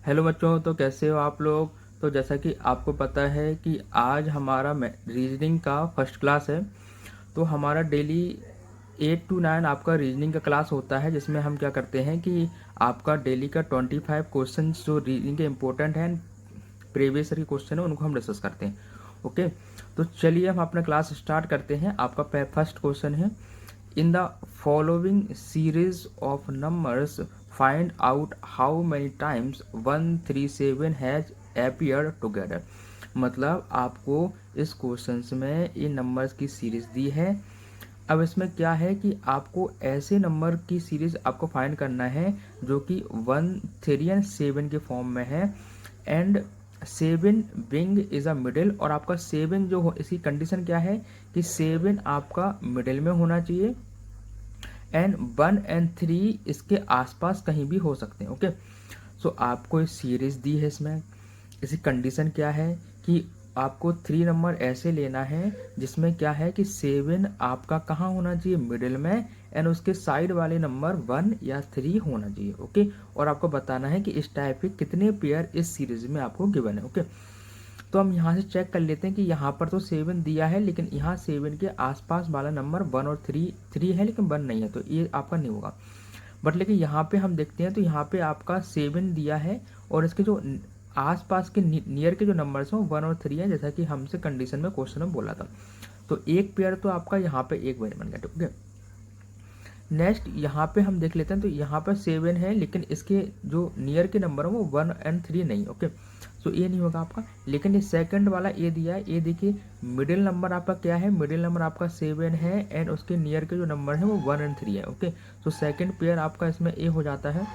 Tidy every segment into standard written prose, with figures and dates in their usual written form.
Hello बच्चों, तो कैसे हो आप लोग। तो जैसा कि आपको पता है कि आज हमारा रीजनिंग का फर्स्ट क्लास है। तो हमारा डेली 8 to 9 आपका रीजनिंग का क्लास होता है, जिसमें हम क्या करते हैं कि आपका डेली का 25 क्वेश्चन जो रीजनिंग के इंपॉर्टेंट हैं, प्रीवियस ईयर के क्वेश्चन है, उनको हम डिस्कस करते हैं। ओके, तो चलिए हम अपना क्लास स्टार्ट करते हैं। आपका फर्स्ट क्वेश्चन है, in the following series of numbers find out how many times 137 has appeared together. मतलब आपको इस क्वेश्चन में इन नंबर्स की सीरीज दी है। अब इसमें क्या है कि आपको ऐसे नंबर की सीरीज आपको फाइंड करना है जो कि 1 3 और 7 के फॉर्म में है, and 7 being is a middle. और आपका 7 जो हो, इसकी कंडीशन क्या है कि 7 आपका मिडिल में होना चाहिए, एंड 1 और 3 इसके आसपास कहीं भी हो सकते हैं। ओके, सो आपको इस सीरीज दी है। इसमें इसकी कंडीशन क्या है कि आपको 3 नंबर ऐसे लेना है जिसमें क्या है कि 7 आपका कहाँ होना चाहिए, मिडिल में, एंड उसके साइड वाले नंबर 1 या 3 होना चाहिए। ओके, और आपको बताना है कि इस टाइप के कितने पेयर इस सीरीज में आपको गिवन है। ओके, तो हम यहाँ से चेक कर लेते हैं कि यहाँ पर तो 7 दिया है, लेकिन यहाँ 7 के आसपास वाला नंबर 1 और 3 है, लेकिन 1 नहीं है, तो ये आपका नहीं होगा। बट लेकिन यहाँ पे हम देखते हैं तो यहाँ पे आपका 7 दिया है, और इसके जो आसपास के नियर के जो नंबर्स हैं वो 1 और 3 है, जैसा कि हमसे कंडीशन में क्वेश्चन में बोला था। तो एक पेयर तो आपका यहाँ पे एक बन गया। ठीक है, नेक्स्ट यहाँ पे हम देख लेते हैं। तो यहाँ पर 7 है, लेकिन इसके जो नियर के नंबर है वो 1 और 3 नहीं। ओके, सो ये नहीं होगा आपका। लेकिन ये सेकंड वाला ए दिया है, ये देखिए मिडिल नंबर आपका क्या है, मिडिल नंबर आपका 7 है, एंड उसके नियर के जो नंबर है वो 1 और 3 है। ओके, सो सेकंड पेयर आपका इसमें ए हो जाता है,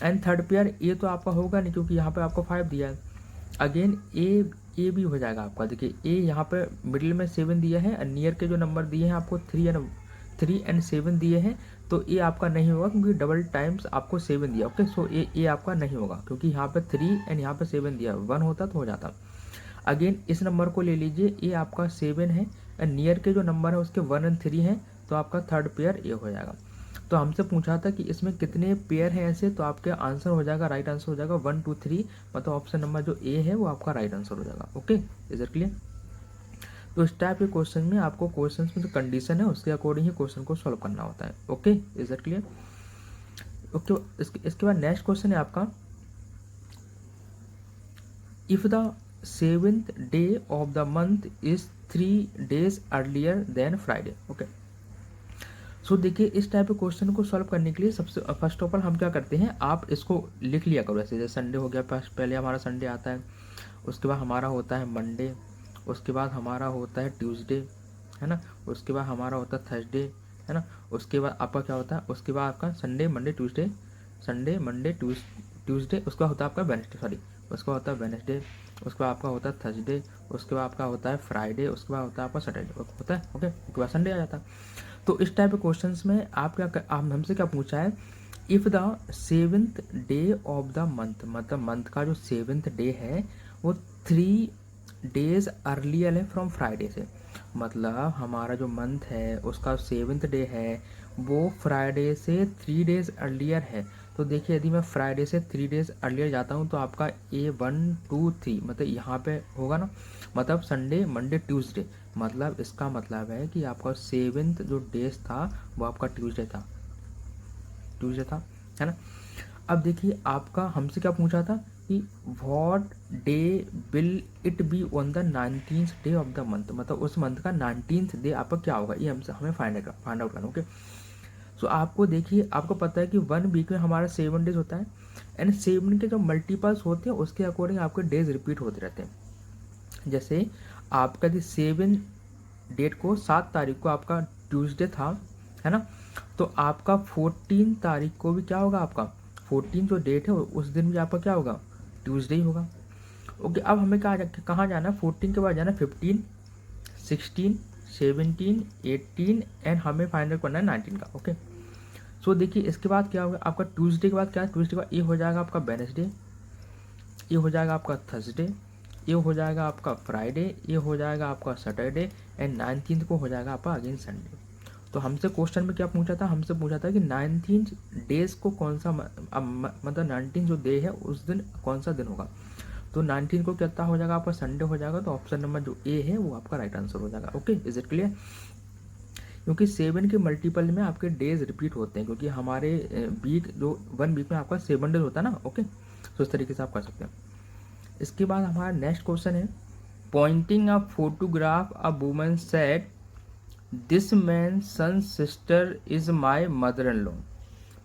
एंड थर्ड पेयर ए तो आपका होगा नहीं, क्योंकि यहाँ पे आपको 5 दिया है। अगेन ए भी हो जाएगा आपका। देखिए ए यहाँ पे मिडिल में 7 दिया है, और नियर के जो नंबर दिए हैं आपको 3 और 7 दिए हैं, तो ए आपका नहीं होगा, क्योंकि डबल टाइम्स आपको 7 दिया। ओके, सो ए आपका नहीं होगा, क्योंकि यहाँ पे 3 एंड यहाँ पे 7 दिया, 1 होता तो हो जाता। अगेन इस नंबर को ले लीजिए, ए आपका 7 है, एंड नियर के जो नंबर है उसके 1 और 3 हैं, तो आपका थर्ड पेयर ए हो जाएगा। तो हमसे पूछा था कि इसमें कितने पेयर हैं ऐसे, तो आपका आंसर हो जाएगा, राइट आंसर हो जाएगा 1 2 3, मतलब ऑप्शन नंबर जो ए है वो आपका राइट आंसर हो जाएगा। Okay, is it clear. तो इस टाइप के क्वेश्चन में आपको क्वेश्चन में जो कंडीशन है उसके अकॉर्डिंग ही क्वेश्चन को सॉल्व करना होता है। Okay, is it clear. Okay, इसके बाद नेक्स्ट क्वेश्चन है आपका, if the 7th day of the month is 3 days earlier than Friday. Okay, so देखिए इस टाइप के क्वेश्चन को सॉल्व करने के लिए सबसे फर्स्ट ऑफ ऑल हम क्या करते हैं, आप इसको लिख लिया करो। जैसे संडे हो गया, पहले हमारा संडे आता है, उसके बाद हमारा होता है मंडे, उसके बाद हमारा होता है ट्यूसडे, है ना, उसके बाद हमारा होता है थर्सडे, है ना, उसके बाद आपका क्या होता है, उसके बाद आपका Sunday Monday Tuesday, Sunday Monday Tuesday, उसका होता है आपका वेडनेसडे, सॉरी, उसका होता है वेडनेसडे, उसके बाद आपका होता है थर्सडे, उसके बाद आपका होता है फ्राइडे, उसके बाद होता है आपका सैटरडे होता है। ओके, उसके बाद संडे आ जाता है। तो इस टाइप के क्वेश्चंस में आप आप हमसे क्या पूछा है, if the 7th day of the month, मतलब मंथ का जो 7th डे है वो 3 days अर्लियर है फ्रॉम फ्राइडे से। मतलब हमारा जो मंथ है उसका 7th डे है वो फ्राइडे से 3 days अर्लियर है। तो देखिए यदि मैं फ्राइडे से 3 days अर्लियर जाता हूँ तो आपका A1 2 3 मतलब यहाँ पे होगा ना, मतलब संडे मंडे ट्यूसडे, मतलब इसका मतलब है कि आपका 7th जो डेज था वो आपका ट्यूसडे था, है ना। अब देखिए आपका हमसे क्या पूछा था कि what day will it be on the 19th day of the month, मतलब उस मंथ का 19th डे आपका क्या होगा, ये हमसे हमें फाइंड आउट करना। ओके, सो आपको देखिए आपको पता है कि 1 वीक में हमारा 7 days होता है, एंड 7 के जो मल्टीपल्स होते हैं उसके अकॉर्डिंग आपके डेज रिपीट होते रहते हैं। जैसे आपका यदि 7 डेट को 7 तारीख को आपका ट्यूसडे था, है ना, तो आपका 14 तारीख को भी क्या होगा, आपका 14 जो डेट है उस दिन भी आपका क्या होगा, ट्यूसडे ही होगा। ओके, अब हमें कहाँ जाना है, 14 के बाद जाना है 15 16 17 18, एंड हमें फाइंड आउट करना है 19 का। ओके, सो देखिए इसके बाद क्या होगा, आपका ट्यूसडे के बाद क्या है, ट्यूसडे के बाद ये हो जाएगा आपका वेडनेसडे, ये हो जाएगा आपका थर्सडे, ये हो जाएगा आपका फ्राइडे, ये हो जाएगा आपका सैटरडे, एंड 19 को हो जाएगा आपका अगेन संडे। तो हमसे क्वेश्चन में क्या पूछा था, हमसे पूछा था कि 19 डेज को कौन सा मतलब 19 जो डे है उस दिन कौन सा दिन होगा। तो 19 को कितना हो जाएगा आपका, संडे हो जाएगा। तो ऑप्शन नंबर जो ए है वो आपका राइट आंसर हो जाएगा। Okay, is it clear? क्योंकि 7 के मल्टीपल में आपके डेज रिपीट होते हैं, क्योंकि हमारे वीक जो 1 वीक में आपका 7 डेज होता है ना। ओके, तो इस तरीके से आप कर सकते हैं। इसके बाद हमारा नेक्स्ट क्वेश्चन है, pointing a photograph a woman said this man son sister is my mother in law.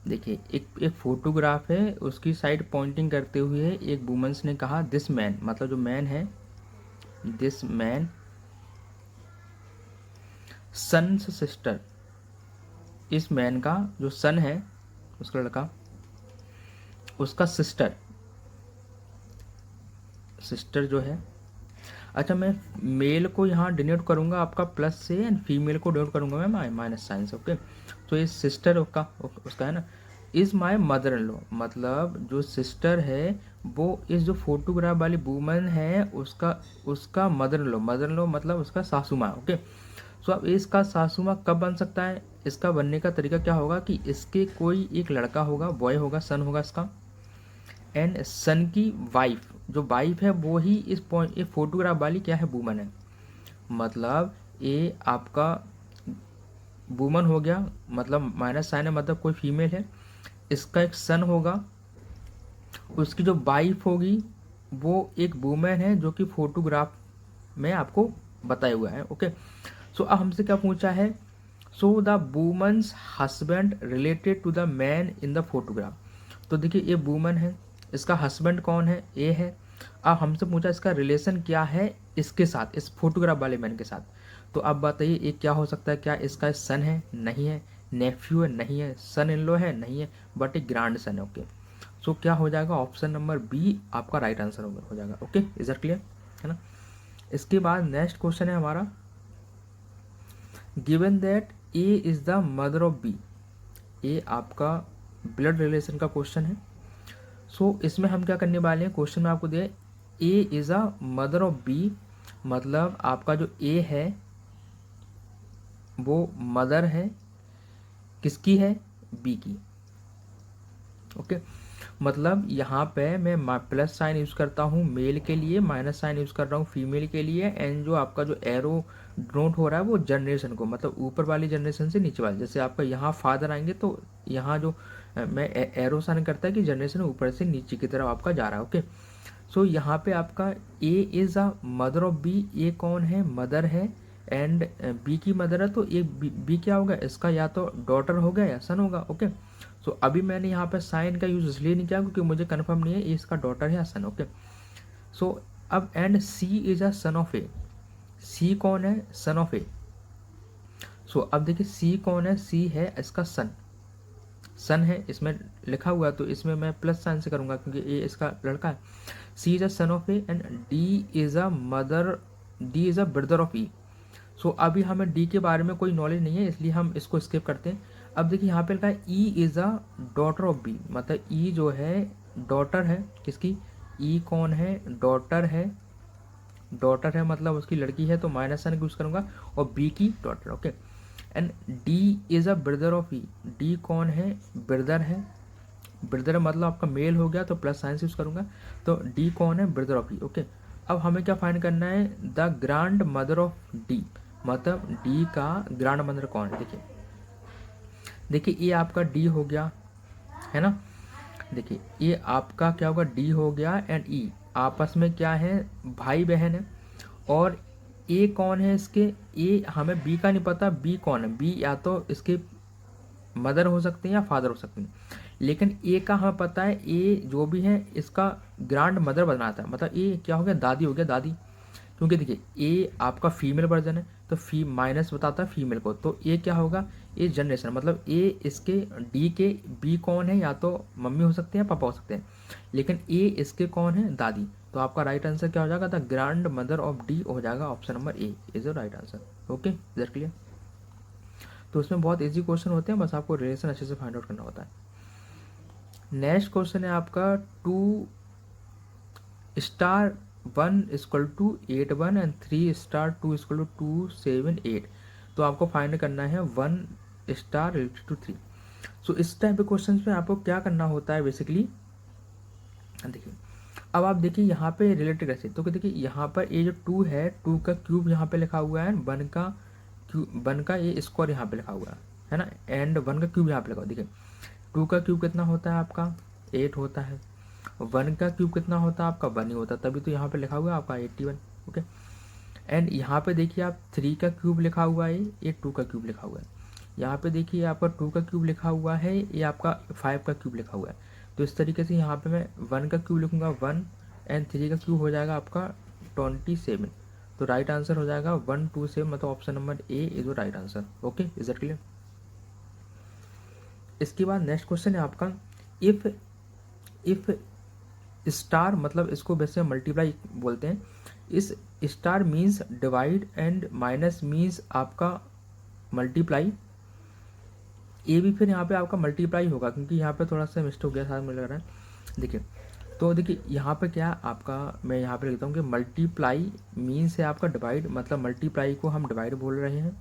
देखिए एक फोटोग्राफ है, उसकी साइड पॉइंटिंग करते हुए एक वुमेन्स ने कहा दिस मैन, मतलब जो मैन है, दिस मैन सन सिस्टर, इस मैन का जो सन है, उसका लड़का, उसका सिस्टर, सिस्टर जो है, अच्छा मैं मेल को यहाँ डिनोट करूँगा आपका प्लस से एंड फीमेल को डिनोट करूँगा मैं माइनस साइन से। ओके, तो ये सिस्टर उसका है ना, is my mother in law, मतलब जो सिस्टर है वो इस जो फोटोग्राफ वाली वूमन है उसका मदर इन लॉ मतलब उसका सासू माँ। ओके, सो अब इसका सासू माँ कब बन सकता है, इसका बनने का तरीका क्या होगा कि इसके कोई एक लड़का होगा, बॉय होगा, सन होगा इसका, एंड सन की वाइफ, जो वाइफ है वो ही इस पॉइंट, ये फोटोग्राफ वाली क्या है, वूमन है। मतलब ये आपका वूमन हो गया, मतलब माइनस साइन है, मतलब कोई फीमेल है, इसका एक सन होगा, उसकी जो वाइफ होगी वो एक वूमेन है जो कि फोटोग्राफ में आपको बताया हुआ है। ओके, सो अब हमसे क्या पूछा है, so the woman's husband related to the man in the photograph. तो देखिए ये वूमन है, इसका हस्बैंड कौन है, ए है। अब हमसे पूछा इसका रिलेशन क्या है इसके साथ, इस फोटोग्राफ वाले मैन के साथ। तो अब बताइए ये क्या हो सकता है, क्या इसका सन है, नहीं है, नेफ्यू है, नहीं है, सन इन लॉ है, नहीं है, बट एक ग्रैंड सन है। ओके, सो क्या हो जाएगा, ऑप्शन नंबर बी आपका राइट आंसर हो जाएगा। ओके, इज इट क्लियर, है ना। इसके बाद नेक्स्ट क्वेश्चन है हमारा, given that A is the mother of B, A आपका ब्लड रिलेशन का क्वेश्चन है। सो इसमें हम क्या करने वाले हैं, क्वेश्चन में आपको दिया A is a mother of B, मतलब आपका जो ए है वो मदर है किसकी है, बी की। ओके, मतलब यहाँ पे मैं प्लस साइन यूज़ करता हूँ मेल के लिए, माइनस साइन यूज़ कर रहा हूँ फीमेल के लिए, एंड जो आपका जो एरो डोंट हो रहा है वो जनरेशन को, मतलब ऊपर वाली जनरेशन से नीचे वाली। जैसे आपका यहाँ फादर आएंगे तो यहाँ जो मैं एरो साइन करता है कि जनरेशन ऊपर से नीचे की तरफ आपका जा रहा है। ओके, सो यहाँ पे आपका A is a mother of B, A कौन है, मदर है, एंड बी की मदर है, तो ये बी क्या होगा, इसका या तो डॉटर हो गया या सन होगा। ओके, सो अभी मैंने यहाँ पे साइन का यूज इसलिए नहीं किया क्योंकि मुझे कंफर्म नहीं है ये इसका डॉटर है या सन। ओके, सो अब and C is a son of A, C कौन है, सन ऑफ ए। सो अब देखिए सी कौन है, सी है इसका सन, सन है इसमें लिखा हुआ, तो इसमें मैं प्लस साइन से करूंगा क्योंकि ये इसका लड़का है। C is a son of A and D is a mother, D is a brother of E. So अभी हमें डी के बारे में कोई नॉलेज नहीं है इसलिए हम इसको स्किप करते हैं। अब देखिए यहाँ पे लिखा है E is a daughter of B, मतलब ई जो है डॉटर है किसकी, ई कौन है, डॉटर है, डॉटर है मतलब उसकी लड़की है, तो माइनस साइन यूज करूंगा, और बी की daughter. Okay, and D is a brother of E, D कौन है, ब्रदर है, ब्रदर मतलब आपका मेल हो गया तो प्लस साइंस यूज करूंगा, तो डी कौन है, ब्रदर ऑफ ई। ओके, अब हमें क्या फाइंड करना है, the grand mother of D, मतलब डी का ग्रैंड मदर कौन है। देखिए देखिए ये आपका डी हो गया है ना, देखिए ये आपका क्या होगा, डी हो गया एंड ई आपस में क्या है, भाई बहन है। और ए कौन है इसके, ए हमें बी का नहीं पता, बी कौन है, बी या तो इसके मदर हो सकते हैं या फादर हो सकते हैं, लेकिन ए का हमें पता है, ए जो भी है इसका ग्रैंड मदर बनाता है, मतलब ए क्या हो गया, दादी हो गया, दादी। क्योंकि देखिए ए आपका फीमेल वर्जन है तो फी माइनस बताता है फीमेल को, तो ए क्या होगा, ए जनरेशन, मतलब ए इसके डी के बी कौन है, या तो मम्मी हो सकते हैं पापा हो सकते हैं, लेकिन ए इसके कौन है, दादी। तो आपका राइट आंसर क्या हो जाएगा, the grand mother of D हो जाएगा, option number A is the right answer. Okay, is that clear. तो उसमें बहुत इजी क्वेश्चन होते हैं, बस आपको रिलेशन अच्छे से फाइंड आउट करना होता है। नेक्स्ट क्वेश्चन है आपका 2*1 = 8 1 एंड 3*2 = 2 7 8। तो आपको फाइंड करना है 1 स्टार रिलेटेड टू 3। सो इस टाइप के क्वेश्चन में आपको क्या करना होता है बेसिकली, देखिए अब आप देखिए यहाँ पे रिलेटेड कैसे, तो देखिए यहाँ पर ये जो 2 है, 2 का क्यूब यहाँ पे लिखा हुआ है, 1 का क्यूब, 1 का ये स्क्वायर यहाँ पे लिखा हुआ है ना, एंड 1 का क्यूब यहाँ पे लिखा हुआ। देखिए 2 का क्यूब कितना होता है आपका 8 होता है, 1 का क्यूब कितना होता है आपका 1 ही होता है, तभी तो यहाँ पे लिखा हुआ है आपका 81। ओके, एंड यहाँ पे देखिए आप 3 का क्यूब लिखा हुआ है, ये 2 का क्यूब लिखा हुआ है। यहाँ पे देखिए आपका 2 का क्यूब लिखा हुआ है, ये आपका 5 का क्यूब लिखा हुआ है। तो इस तरीके से यहाँ पे मैं 1 का क्यूब लिखूंगा 1, एंड 3 का क्यूब हो जाएगा आपका 27। तो राइट आंसर हो जाएगा 127, मतलब option number A is right answer. Okay, is that clear. इसके बाद नेक्स्ट क्वेश्चन है आपका, इफ स्टार, मतलब इसको वैसे मल्टीप्लाई बोलते हैं, इस star means divide and minus means आपका मल्टीप्लाई, ये भी फिर यहाँ पे आपका मल्टीप्लाई होगा, क्योंकि यहाँ पे थोड़ा सा मिस्टेक हो गया था मुझे लग रहा है। देखिए तो देखिए यहाँ पे क्या आपका, मैं यहाँ पे लिखता हूँ कि मल्टीप्लाई मीन्स है आपका डिवाइड, मतलब मल्टीप्लाई को हम डिवाइड बोल रहे हैं,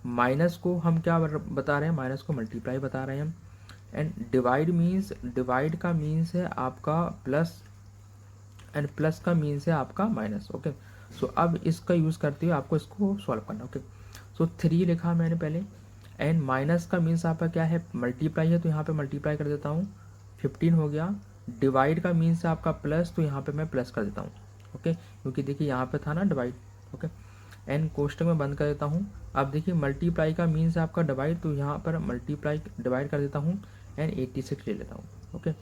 माइनस को हम क्या बता रहे हैं, माइनस को मल्टीप्लाई बता रहे हैं, एंड डिवाइड मीन्स, डिवाइड का मीन्स है आपका प्लस, एंड प्लस का मीन्स है आपका माइनस। ओके, सो अब इसका यूज़ करते हुए आपको इसको सॉल्व करना। ओके, सो 3 लिखा मैंने पहले, एंड माइनस का मीन्स आपका क्या है मल्टीप्लाई है, तो यहाँ पे मल्टीप्लाई कर देता हूँ, 15 हो गया। डिवाइड का मीन्स है आपका प्लस, तो यहाँ पे मैं प्लस कर देता हूँ। ओके, क्योंकि देखिए यहाँ पे था ना डिवाइड। ओके, एंड कोष्टक में बंद कर देता हूँ। अब देखिए मल्टीप्लाई का मीन्स है आपका डिवाइड, तो यहाँ पर मल्टीप्लाई डिवाइड कर देता हूँ, एंड 86 ले लेता हूँ। ओके,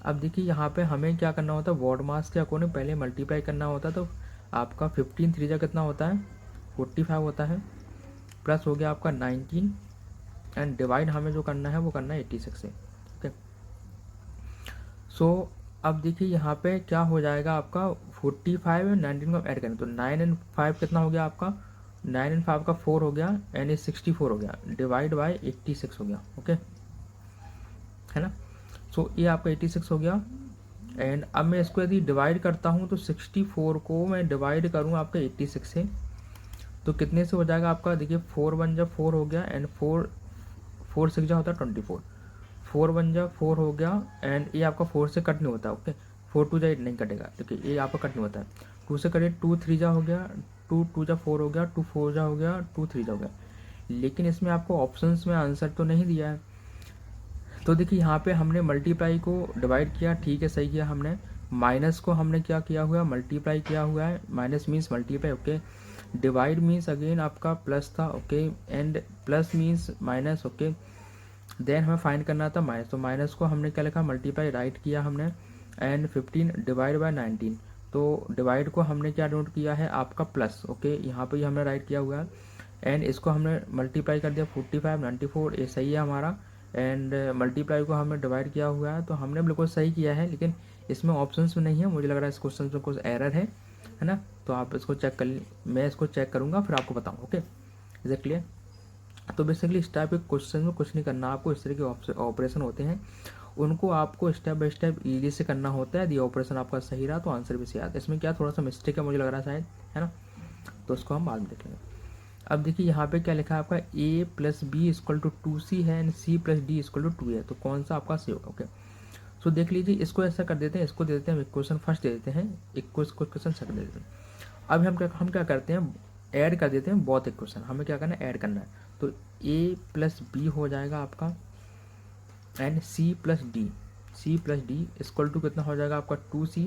अब देखिए यहाँ पे हमें क्या करना होता है, वॉर्ड मास के अकॉर्डिंग पहले मल्टीप्लाई करना होता है, तो आपका 15 3 जा कितना होता है 45 होता है, प्लस हो गया आपका 19, एंड डिवाइड हमें जो करना है वो करना है 86 से। ओके, सो अब देखिए यहाँ पे क्या हो जाएगा आपका 45 एंड 19 को ऐड करें, तो 9 एंड 5 कितना हो गया आपका, 9 एंड 5 का 4 हो गया, एंड ये 64 हो गया, डिवाइड बाय 86 हो गया। ओके, है ना, सो ये आपका 86 हो गया। एंड अब मैं इसको यदि डिवाइड करता हूँ, तो 64 को मैं डिवाइड करूँ आपका 86 से, तो कितने से हो जाएगा आपका, देखिए 4 1 जा 4 हो गया, एंड 4 6 जा होता है 24, 4 1 जा 4 हो गया, एंड ये आपका 4 से कट नहीं होता। ओके, 4 2 जा 8 नहीं कटेगा, देखिए ये आपका कट नहीं होता है, 2 से कटे 2 3 जा हो गया, 2 2 जा 4 हो गया, 2 4 जा हो गया, 2 3 जा हो गया। लेकिन इसमें आपको ऑप्शंस में आंसर तो नहीं दिया है, तो देखिए यहाँ पे हमने मल्टीप्लाई को डिवाइड किया, ठीक है सही किया हमने, माइनस को हमने क्या किया हुआ है मल्टीप्लाई किया हुआ है, minus means multiply. Okay, divide means again आपका प्लस था। Okay, and plus means minus. Okay, then हमें फाइंड करना था माइनस, तो माइनस को हमने क्या लिखा मल्टीप्लाई राइट किया हमने, एंड 15 डिवाइड बाय 19, तो डिवाइड को हमने क्या नोट किया है आपका प्लस। ओके, यहाँ पे हमने राइट किया हुआ है, एंड इसको हमने मल्टीप्लाई कर दिया 45 94, ये सही है हमारा, एंड मल्टीप्लाई को हमने डिवाइड किया हुआ है, तो हमने बिल्कुल सही किया है, लेकिन इसमें ऑप्शंस में नहीं है, मुझे लग रहा है इस क्वेश्चन में कुछ एरर है ना, तो आप इसको चेक कर, मैं इसको चेक करूँगा फिर आपको बताऊँ। Okay, is it clear. तो बेसिकली इस टाइप के क्वेश्चन में कुछ नहीं करना आपको, इस तरह के ऑपरेशन होते हैं, उनको आपको स्टेप बाय स्टेप ईजी से करना होता है, यदि ऑपरेशन आपका सही रहा तो आंसर भी सही आता है। इसमें क्या थोड़ा सा मिस्टेक है मुझे लग रहा है शायद, है ना, तो उसको हम बाद में देखेंगे। अब देखिए यहाँ पे क्या लिखा है आपका a plus B equal to 2c है, and c plus D equal to 2 है, तो कौन सा आपका सही होगा। ओके, सो देख लीजिए, इसको ऐसा कर देते हैं, इसको दे देते हैं इक्वेशन फर्स्ट दे देते हैं, इक्वेशन सेकंड दे देते हैं। अब हम क्या करते हैं, ऐड कर देते हैं बोथ इक्वेशन, हमें क्या करना है ऐड करना है, तो a प्लस बी हो जाएगा आपका, and c plus D equal to कितना हो जाएगा आपका 2c,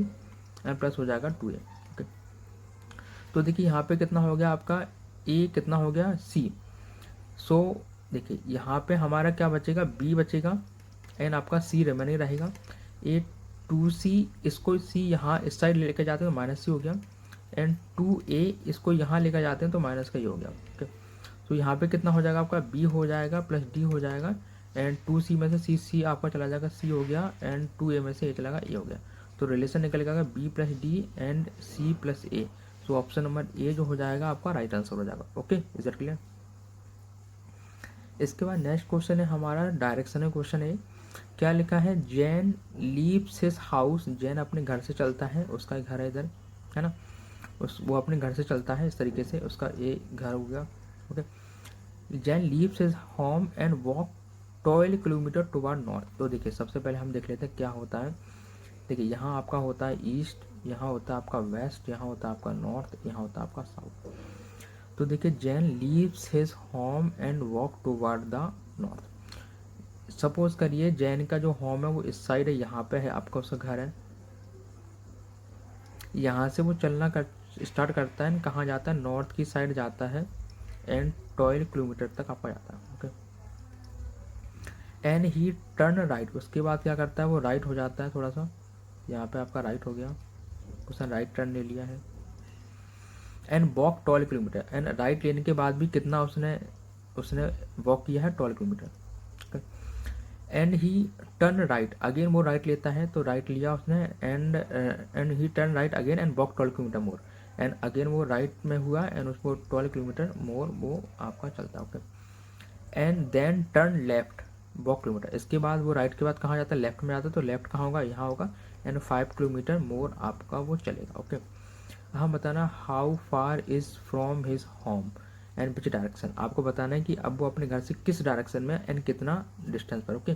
एंड प्लस हो जाएगा 2a। ओके, तो देखिए यहाँ पे कितना हो गया आपका a, कितना हो गया c, सो देखिए यहाँ पे हमारा क्या बचेगा b बचेगा, एंड आपका c रिमेनिंग रहेगा। a 2c, इसको c यहाँ इस साइड लेके जाते हैं तो माइनस c हो गया, एंड 2a इसको यहाँ लेकर जाते हैं तो माइनस का ही हो गया। ओके, तो यहाँ पे कितना हो जाएगा आपका b हो जाएगा प्लस d हो जाएगा, एंड 2c में से c आपका चला जाएगा c हो गया, एंड 2a में से a चला जाएगा a हो गया, तो रिलेशन निकल जाएगा b plus D and c plus a। So option number A जो हो जाएगा आपका राइट आंसर हो जाएगा। Okay, is it clear. इसके बाद नेक्स्ट क्वेश्चन है हमारा डायरेक्शनल क्वेश्चन है, क्या लिखा है, Jain leaves his house, Jain अपने घर से चलता है, उसका घर है इधर, है ना, वो अपने घर से चलता है इस तरीके से, उसका ये घर हो गया। Okay, Jain leaves his home and walk 12 kilometre toward north. तो देखिए सबसे पहले हम देख लेते हैं क्या होता है। देखिए यहाँ आपका होता है ईस्ट, यहाँ होता है आपका वेस्ट, यहाँ होता है आपका नॉर्थ, यहाँ होता है आपका साउथ। तो देखिए Jain leaves his home and walk toward the north. Suppose करिए जैन का जो होम है वो इस साइड है, यहाँ पे है आपका उसका घर है। यहाँ से वो चलना कर स्टार्ट करता है, कहाँ जाता है, नॉर्थ की साइड जाता है एंड 12 किलोमीटर तक आपका जाता है। Okay, and he turn right. उसके बाद क्या करता है वो राइट हो जाता है थोड़ा सा, यहाँ पे आपका राइट हो गया, उसने राइट टर्न ले लिया है। And walk 12 kilometre, and right लेने के बाद भी कितना उसने उसने वॉक किया है 12 kilometre. And he turn right again, वो राइट लेता है तो राइट लिया उसने, and he turn right again and walk 12 kilometre more, and again वो राइट में हुआ एंड उसको 12 किलोमीटर मोर वो आपका चलता है। Okay, and then turn left walk kilometer. इसके बाद वो राइट के बाद कहाँ जाता है, लेफ्ट में जाता है, तो लेफ्ट कहाँ होगा, यहाँ होगा, एंड 5 किलोमीटर मोर आपका वो चलेगा। ओके, हम बताना how far is from his home and which direction. आपको बताना है कि अब वो अपने घर से किस डायरेक्शन में एंड कितना डिस्टेंस पर। ओके,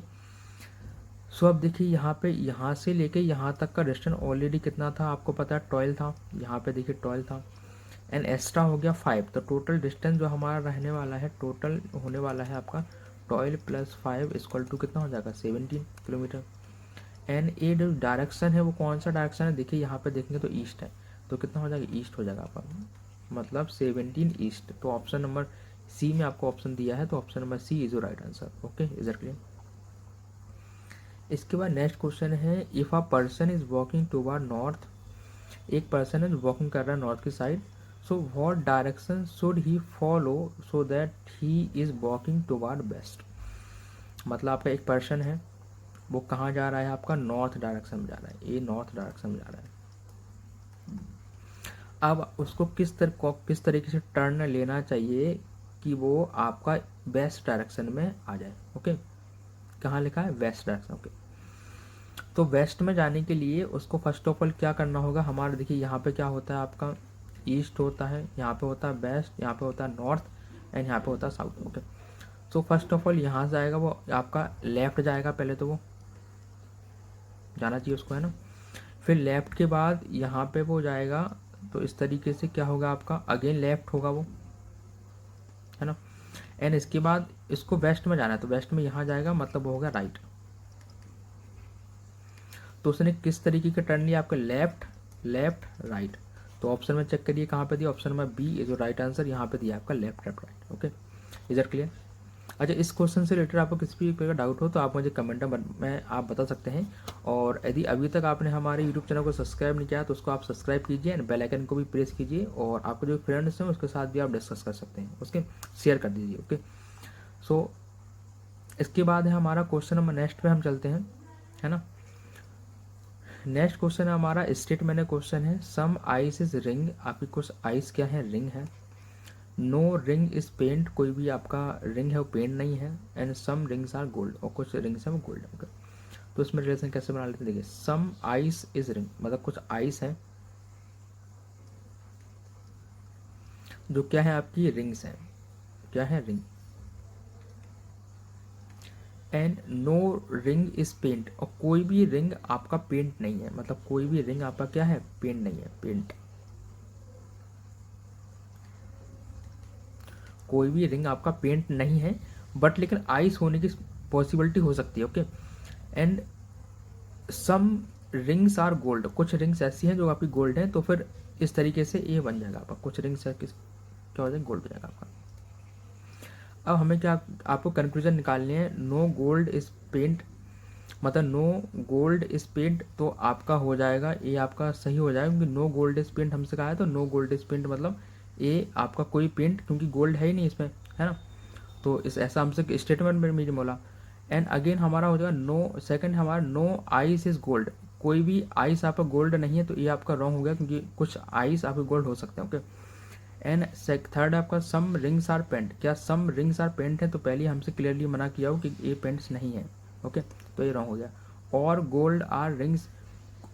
सो अब देखिए यहाँ पे यहाँ से लेके यहाँ तक का डिस्टेंस ऑलरेडी कितना था आपको पता है 12 था, यहाँ पे देखिए 12 था एंड एक्स्ट्रा हो गया 5। तो टोटल डिस्टेंस जो हमारा रहने वाला है, टोटल होने वाला है आपका 12 + 5 = कितना हो जाएगा 17 किलोमीटर। एंड ये जो डायरेक्शन है वो कौन सा डायरेक्शन है, देखिए यहाँ पे देखेंगे तो ईस्ट है, तो कितना हो जाएगा ईस्ट हो जाएगा आपका, मतलब 17 ईस्ट। तो ऑप्शन नंबर सी में आपको ऑप्शन दिया है, तो option number C is your right answer. Okay, is it clear. इसके बाद नेक्स्ट क्वेश्चन है, if a person is walking toward north, एक पर्सन है जो वॉकिंग कर रहा है नॉर्थ की side, so what direction should he follow so that he is walking toward west. मतलब आपका एक पर्सन है वो कहाँ जा रहा है, आपका नॉर्थ डायरेक्शन में जा रहा है, ये नॉर्थ डायरेक्शन में जा रहा है। अब उसको किस तरीके से टर्न लेना चाहिए कि वो आपका वेस्ट डायरेक्शन में आ जाए। ओके, कहाँ लिखा है, वेस्ट डायरेक्शन। ओके, तो वेस्ट में जाने के लिए उसको फर्स्ट ऑफ ऑल क्या करना होगा, हमारा देखिए यहाँ पे क्या होता है आपका ईस्ट होता है, यहाँ पे होता है वेस्ट, यहाँ पे होता है नॉर्थ एंड यहाँ पे होता है साउथ। ओके, तो फर्स्ट ऑफ ऑल यहाँ से जाएगा वो आपका लेफ्ट जाएगा, पहले तो वो जाना चाहिए उसको, है ना। फिर लेफ्ट के बाद यहाँ पे वो जाएगा, तो इस तरीके से क्या होगा आपका अगेन लेफ्ट होगा वो, है ना। एंड इसके बाद इसको वेस्ट में जाना है, तो वेस्ट में यहाँ जाएगा, मतलब वो होगा राइट। तो उसने किस तरीके का टर्न लिया, आपका लेफ्ट लेफ्ट राइट। तो ऑप्शन में चेक करिए कहाँ पे दिया, ऑप्शन में बी इज जो राइट आंसर, यहाँ पे दिया आपका left left right. Okay, is it clear. अच्छा, इस क्वेश्चन से रिलेटेड आपको किसी भी प्रकार का डाउट हो तो आप मुझे कमेंट में आप बता सकते हैं। और यदि अभी तक आपने हमारे यूट्यूब चैनल को सब्सक्राइब नहीं किया तो उसको आप सब्सक्राइब कीजिए एंड बेल आइकन को भी प्रेस कीजिए, और आपके जो फ्रेंड्स हैं उसके साथ भी आप डिस्कस कर सकते हैं, उसके शेयर कर दीजिए। ओके, सो इसके बाद है हमारा क्वेश्चन नंबर नेक्स्ट पे हम चलते हैं, है ना। नेक्स्ट क्वेश्चन है हमारा स्टेटमेंट क्वेश्चन है, सम आइस इज रिंग। आपकी कुछ आइस क्या है, रिंग है। नो रिंग इज पेंट, कोई भी आपका रिंग है वो पेंट नहीं है। And some rings are gold, और कुछ रिंग्स है वो गोल्ड है। तो इसमें रिलेशन कैसे बना लेते हैं, देखिए सम आइस इज रिंग, मतलब कुछ आइस है जो क्या है आपकी रिंग्स है, क्या है ring. And no ring is paint, और कोई भी रिंग आपका पेंट नहीं है, मतलब कोई भी रिंग आपका क्या है पेंट नहीं है, पेंट। कोई भी रिंग आपका पेंट नहीं है, बट लेकिन आइस होने की पॉसिबिलिटी हो सकती है। Okay, and some rings are gold, कुछ रिंग्स ऐसी हैं जो आपकी गोल्ड हैं, तो फिर इस तरीके से ये बन जाएगा आपका, कुछ रिंग्स है किस क्या हो जाएगा गोल्ड हो जाएगा आपका। अब हमें क्या आपको कंक्लूजन निकालनी है, नो गोल्ड इज पेंट, मतलब नो गोल्ड इज पेंट, तो आपका हो जाएगा ये आपका सही हो जाएगा, क्योंकि नो गोल्ड इज पेंट हमसे कहा है, तो नो गोल्ड इज पेंट मतलब ये आपका कोई पेंट, क्योंकि गोल्ड है ही नहीं इसमें, है ना। तो इस ऐसा हमसे स्टेटमेंट में मुझे बोला। एंड अगेन हमारा हो जाएगा नो, सेकंड हमारा नो आइस इज गोल्ड, कोई भी आइस आपका गोल्ड नहीं है, तो ये आपका रॉन्ग हो गया, क्योंकि कुछ आइस आपके गोल्ड हो सकते हैं। ओके, एंड थर्ड आपका सम रिंग्स आर पेंट, क्या सम रिंग्स आर पेंट है, तो पहले हमसे क्लियरली मना किया हो कि ये पेंट्स नहीं है। ओके, तो ये रॉन्ग हो गया। और gold are rings,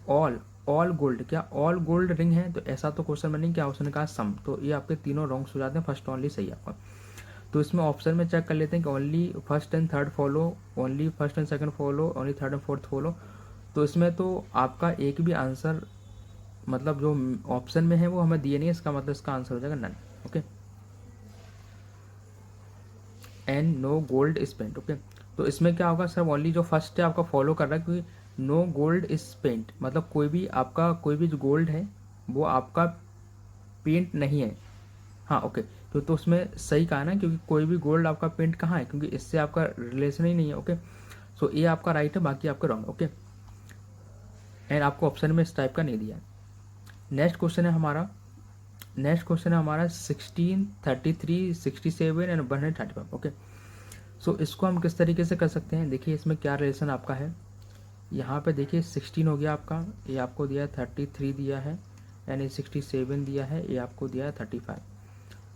all gold, क्या ऑल गोल्ड रिंग है, तो ऐसा तो क्वेश्चन में नहीं, क्या उसने कहा सम, तो ये आपके तीनों रॉन्ग्स हो जाते हैं, फर्स्ट ओनली सही आपका। तो इसमें ऑप्शन में चेक कर लेते हैं कि only first and third follow, only first and second follow, only third and fourth follow. तो इसमें तो आपका एक भी आंसर मतलब जो ऑप्शन में है वो हमें दिए नहीं, इसका मतलब इसका आंसर हो जाएगा none. Okay, and no gold spent. Okay, तो इसमें क्या होगा सर, ओनली जो फर्स्ट है आपका फॉलो कर रहा है, क्योंकि नो गोल्ड स्पेंट मतलब कोई भी आपका कोई भी जो गोल्ड है वो आपका पेंट नहीं है। हाँ ओके, तो उसमें सही कहा ना, क्योंकि कोई भी गोल्ड आपका पेंट कहाँ है, क्योंकि इससे आपका रिलेशन ही नहीं है। ओके, सो ये आपका राइट है, बाकी आपका रॉन्ग। ओके, एंड आपको ऑप्शन में इस टाइप का नहीं दिया है। नेक्स्ट क्वेश्चन है हमारा 16, 33, 67 एंड 135। ओके, सो इसको हम किस तरीके से कर सकते हैं, देखिए इसमें क्या रिलेशन आपका है। यहाँ पे देखिए 16 हो गया आपका, ये आपको दिया है 33 दिया है, यानी 67 दिया है, ये आपको दिया है 35।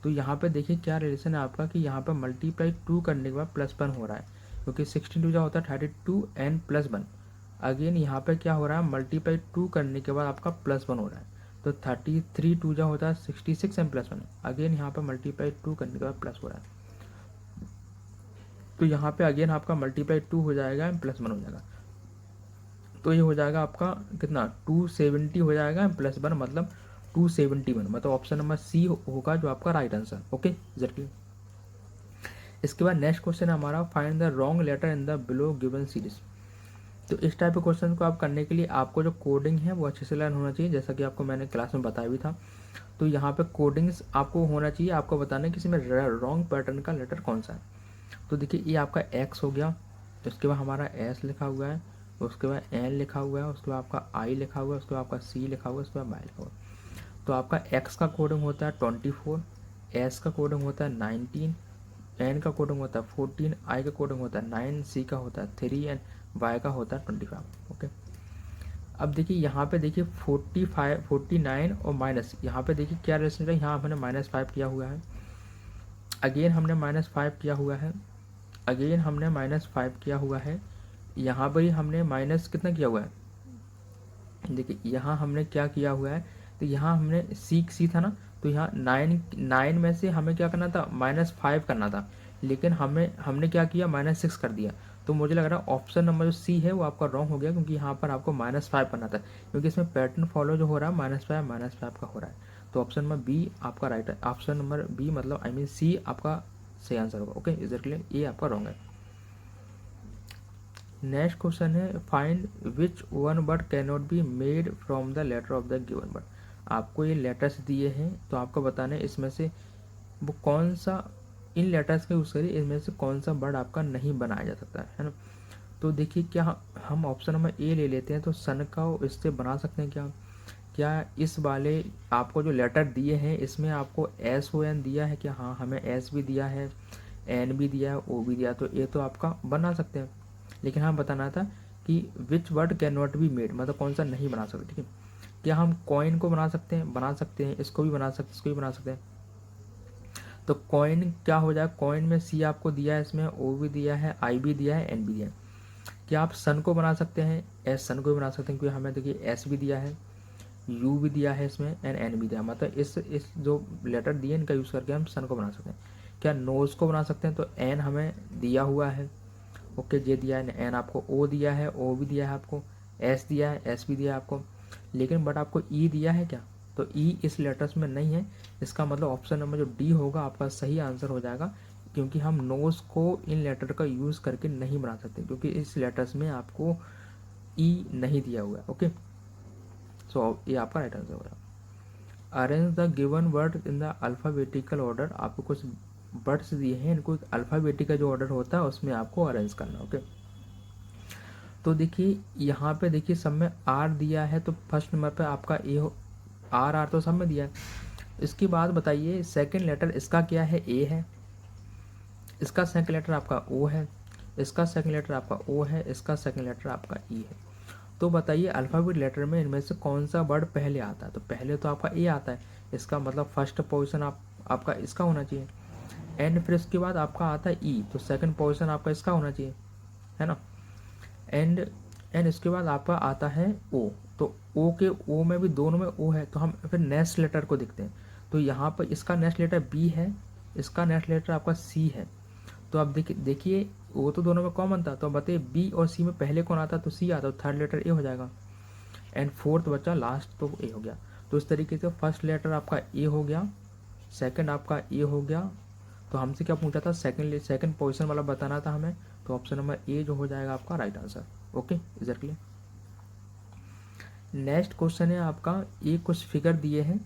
तो यहाँ पे देखिए क्या रिलेशन है आपका कि यहाँ पे मल्टीप्लाई 2 करने के बाद +1 हो रहा है, क्योंकि 16 जो होता है 32 एंड +1। अगेन यहाँ पे क्या हो रहा है, मल्टीप्लाई 2 करने के बाद आपका +1 हो रहा है, तो 33 2 जो होता है 66 एंड +1। अगेन यहाँ पे मल्टीप्लाई 2 करने के बाद प्लस हो रहा है, तो यहाँ पे अगेन आपका मल्टीप्लाई 2 हो जाएगा एंड +1 हो जाएगा। तो ये हो जाएगा आपका कितना 270 हो जाएगा +1 मतलब 271, मतलब ऑप्शन नंबर सी होगा जो आपका राइट आंसर। Okay exactly. इसके बाद नेक्स्ट क्वेश्चन है हमारा, find the wrong letter in the below given series. तो इस टाइप के क्वेश्चन को आप करने के लिए आपको जो कोडिंग है वो अच्छे से लर्न होना चाहिए, जैसा कि आपको मैंने क्लास में बताया भी था। तो यहाँ पे कोडिंग्स आपको होना चाहिए, आपको बताना है कि इसमें रॉन्ग पैटर्न का लेटर कौन सा है। तो देखिए ये आपका एक्स हो गया, उसके बाद हमारा एस लिखा हुआ है, उसके बाद एन लिखा हुआ है, उसके बाद आपका आई लिखा हुआ है, उसके बाद आपका सी लिखा हुआ है, उसके बाद वाई लिखा हुआ है। तो आपका एक्स का कोडिंग होता है 24, एस का कोडिंग होता है 19, एन का कोडिंग होता है 14, आई का कोडिंग होता है 9, सी का होता है 3 एंड वाई का होता है 25। ओके, अब देखिए यहाँ पे देखिए 45, 49 और माइनस, यहाँ पे देखिए क्या रिलेशन है, यहाँ हमने -5 किया हुआ है, अगेन हमने -5 किया हुआ है, अगेन हमने -5 किया हुआ है, यहाँ पर ही हमने माइनस कितना किया हुआ है, देखिए यहाँ हमने क्या किया हुआ है, तो यहाँ हमने सी था ना, तो यहाँ 9 में से हमें क्या करना था, -5 करना था, लेकिन हमने क्या किया, -6 कर दिया। तो मुझे लग रहा है ऑप्शन नंबर जो सी है वो आपका रॉन्ग हो गया, क्योंकि यहाँ पर आपको -5 करना था, क्योंकि इसमें पैटर्न फॉलो जो हो रहा है -5 का हो रहा है। तो ऑप्शन नंबर बी आपका राइट है, ऑप्शन नंबर बी मतलब आई मीन सी आपका सही आंसर होगा। ओके एग्जैक्टली, ये आपका रॉन्ग है। नेक्स्ट क्वेश्चन है, find which one word can not be made from the letter of the given word. आपको ये लेटर्स दिए हैं, तो आपको बताना है इसमें से वो कौन सा, इन लेटर्स का यूज़ करिए, इनमें से कौन सा वर्ड आपका नहीं बनाया जा सकता है ना। तो देखिए क्या हम ऑप्शन नंबर ए ले लेते हैं, तो सन का इससे बना सकते हैं क्या इस वाले आपको जो लेटर दिए हैं इसमें आपको एस ओ एन दिया है क्या, हाँ हमें एस भी दिया है, एन भी दिया है, ओ भी दिया, तो ये तो आपका बना सकते हैं। लेकिन हाँ बताना था कि which word can not be made, मतलब कौन सा नहीं बना सकते। ठीक है, क्या हम कॉइन को बना सकते हैं, इसको भी बना सकते हैं, इसको भी बना सकते हैं। तो कॉइन क्या हो जाए, कॉइन में सी आपको दिया है, इसमें ओ भी दिया है, आई भी दिया है, एन भी दिया है। क्या आप सन को बना सकते हैं, एस सन को भी बना सकते हैं, क्योंकि हमें देखिए एस भी दिया है, यू भी दिया है इसमें, एंड एन भी दिया है, मतलब इस जो लेटर दिए इनका यूज़ करके हम सन को बना सकते हैं। क्या नोज को बना सकते हैं, तो एन हमें दिया हुआ है, ओके जे दिया है, एन आपको ओ दिया है, ओ भी दिया है आपको, एस दिया है, एस भी दिया है आपको, लेकिन बट आपको ई दिया है क्या, तो ई इस लेटर्स में नहीं है। इसका मतलब ऑप्शन नंबर जो डी होगा आपका सही आंसर हो जाएगा, क्योंकि हम नोज को इन लेटर का यूज़ करके नहीं बना सकते, क्योंकि इस लेटर्स में आपको ई नहीं दिया हुआ है। ओके, सो ये आपका राइट आंसर होगा। Arrange the given word in the alphabetical order, आपको कुछ वर्ड्स दिए हैं, इनको अल्फ़ाबेटिक का जो ऑर्डर होता है उसमें आपको अरेंज करना। ओके, तो देखिए यहाँ पे देखिए सब में आर दिया है, तो फर्स्ट नंबर पे आपका ए हो, आर तो सब में दिया है। इसके बाद बताइए सेकंड लेटर इसका क्या है, ए है, इसका सेकंड लेटर आपका ओ है, इसका सेकंड लेटर आपका ओ है, इसका सेकंड लेटर आपका ई है। तो बताइए अल्फ़ाबेट लेटर में इनमें से कौन सा वर्ड पहले आता है, तो पहले तो आपका ए आता है, इसका मतलब फर्स्ट पोजीशन आपका इसका होना चाहिए। एंड फिर इसके बाद आपका आता है ई, तो सेकंड पोजीशन आपका इसका होना चाहिए, है ना। एंड इसके बाद आपका आता है ओ, तो ओ के ओ में भी दोनों में ओ है, तो हम फिर नेक्स्ट लेटर को देखते हैं। तो यहाँ पर इसका नेक्स्ट लेटर बी है, इसका नेक्स्ट लेटर आपका सी है। तो आप देखिए वो तो दोनों में कॉमन था, तो अब बताइए बी और सी में पहले कौन आता, तो सी आता, तो थर्ड लेटर ए हो जाएगा, एंड फोर्थ बचा लास्ट तो ए हो गया। तो इस तरीके से फर्स्ट लेटर आपका ए हो गया, सेकंड आपका ए हो गया। तो हमसे क्या पूछा था, सेकंड पोजीशन वाला बताना था हमें, तो ऑप्शन नंबर ए जो हो जाएगा आपका right answer. Okay, is it clear. Next question है आपका, ये कुछ फिगर दिए हैं,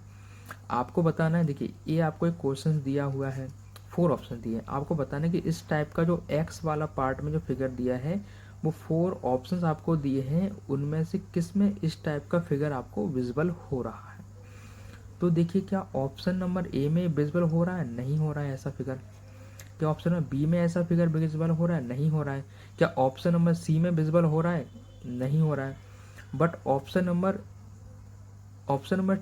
आपको बताना है। देखिए ये आपको एक क्वेश्चन दिया हुआ है, 4 ऑप्शन दिए हैं, आपको बताना है कि इस टाइप का जो एक्स वाला पार्ट में जो फिगर दिया है वो 4 ऑप्शंस आपको दिए हैं, उनमें से किस में इस टाइप का फिगर आपको विजिबल हो रहा है। तो देखिए क्या ऑप्शन नंबर ए में विजिबल हो रहा है, नहीं हो रहा है ऐसा फिगर। क्या ऑप्शन नंबर बी में ऐसा फिगर विजिबल हो रहा है, नहीं हो रहा है। क्या ऑप्शन नंबर सी में विजिबल हो रहा है, नहीं हो रहा है। बट ऑप्शन नंबर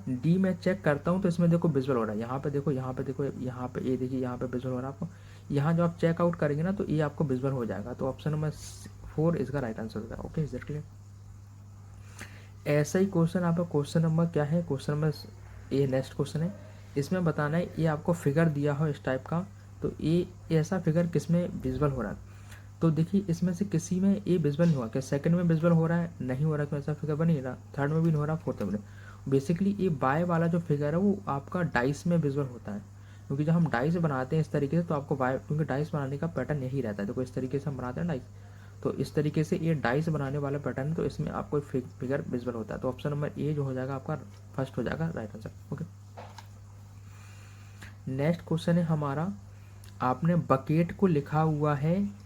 डी में चेक करता हूँ तो इसमें देखो विजुअल हो रहा है, यहाँ पे देखो, यहाँ पे देखो, यहाँ पे ये देखिए, यहाँ पे विजुअल हो रहा है आपको। यहाँ जो आप चेकआउट करेंगे ना तो ये आपको विजुअल हो जाएगा, तो ऑप्शन नंबर 4 इसका राइट आंसर होगा। Okay, is that clear. ऐसा ही क्वेश्चन आपका क्वेश्चन नंबर क्या है, क्वेश्चन नंबर ये नेक्स्ट क्वेश्चन है, इसमें बताना है ये आपको फिगर दिया हो इस टाइप का, तो ये ऐसा फिगर किस में विजुअल हो रहा है। तो देखिए इसमें से किसी में ये विजुअल नहीं हुआ, क्या सेकंड में विजुअल हो रहा है, नहीं हो रहा, क्यों ऐसा फिगर बन नहीं रहा, थर्ड में भी नहीं हो रहा, फोर्थ में भी नहीं। बेसिकली ये बाय वाला जो फिगर है वो आपका डाइस में विजुअल होता है, क्योंकि जब हम डाइस बनाते हैं इस तरीके से तो आपको बाय, क्योंकि डाइस बनाने का पैटर्न यही रहता है, देखो इस तरीके से हम बनाते हैं डाइस, तो इस तरीके से ये डाइस बनाने वाला पैटर्न है, तो इसमें आपको फिगर विजुअल होता है। तो ऑप्शन नंबर ए जो हो जाएगा आपका फर्स्ट हो जाएगा right answer. Okay, next question है हमारा, आपने बकेट को लिखा हुआ है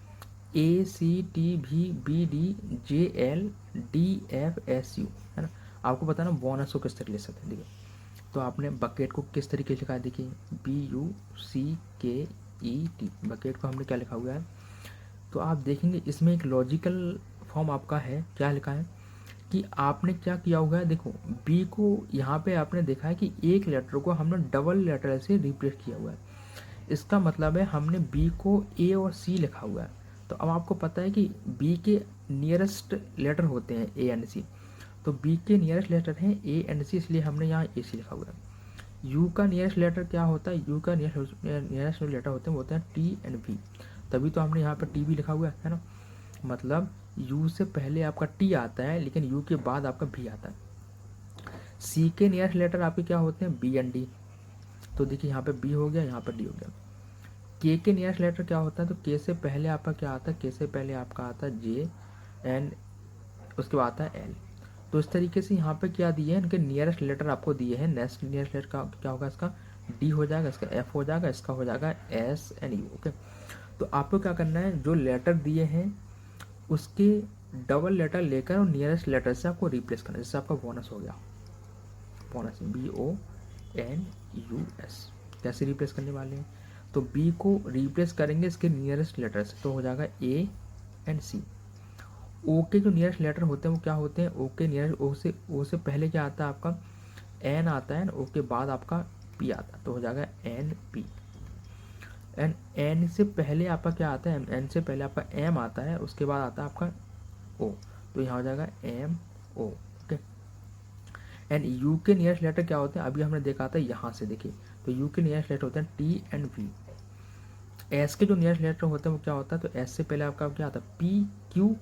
ACTVBDJLDFSU, है ना। आपको बताना बोनस को किस तरीके लिख सकते हैं। देखिए तो आपने बकेट को किस तरीके से लिखा है, देखिए BUCKET, बकेट को हमने क्या लिखा हुआ है। तो आप देखेंगे इसमें एक लॉजिकल फॉर्म आपका है, क्या लिखा है कि आपने क्या किया हुआ है, देखो बी को यहाँ पे आपने देखा है कि एक लेटर को हमने डबल लेटर से रिप्लेस किया हुआ है, इसका मतलब है हमने बी को ए और सी लिखा हुआ है। तो अब आपको पता है कि बी के नियरेस्ट लेटर होते हैं ए एंड सी, तो बी के नियरेस्ट लेटर हैं ए एंड सी, इसलिए हमने यहाँ ए सी लिखा हुआ है। यू का नियरेस्ट लेटर क्या होता है, यू का नियरेस्ट लेटर होते हैं वो होते हैं टी एंड वी, तभी तो हमने यहाँ पर टी भी लिखा हुआ है ना। मतलब यू से पहले आपका टी आता है लेकिन यू के बाद आपका भी आता है। सी के नियरेस्ट लेटर आपके क्या होते हैं, बी एंड डी, तो देखिए यहाँ पे बी हो गया, यहाँ पर डी हो गया। के नियरेस्ट लेटर क्या होता है, तो के से पहले आपका क्या आता है, के से पहले आपका आता है जे, एंड उसके बाद आता है एल। तो इस तरीके से यहाँ पे क्या दिए हैं, इनके नियरेस्ट लेटर आपको दिए हैं। नेक्स्ट नियरेस्ट लेटर का क्या होगा, इसका डी हो जाएगा, इसका एफ हो जाएगा, इसका हो जाएगा एस एंड यू। ओके, तो आपको क्या करना है, जो लेटर दिए हैं उसके डबल लेटर लेकर और नियरेस्ट लेटर से आपको रिप्लेस करना है, जिससे आपका बोनस हो गया, बोनस BONUS। कैसे रिप्लेस करने वाले हैं, तो बी को रिप्लेस करेंगे इसके नियरेस्ट लेटर से, तो हो जाएगा ए एंड सी। ओ के जो नियरेस्ट लेटर होते हैं वो क्या होते हैं, ओ के नियरेस्ट, ओ से पहले क्या आता है आपका एन आता है, ओ के बाद आपका पी आता है, तो हो जाएगा एन पी। एन एन से पहले आपका क्या आता है, एन से पहले आपका एम आता है, उसके बाद आता है आपका ओ, तो यहाँ हो जाएगा M O. Okay, and U के नियरेस्ट लेटर क्या होते हैं, अभी हमने देखा था यहाँ से, देखिए तो यू के नियरेस्ट लेटर होते हैं टी एंड वी। एस के जो नियरेस्ट लेटर होते हैं वो क्या होता है, तो एस से पहले आपका क्या आता है, पी क्यू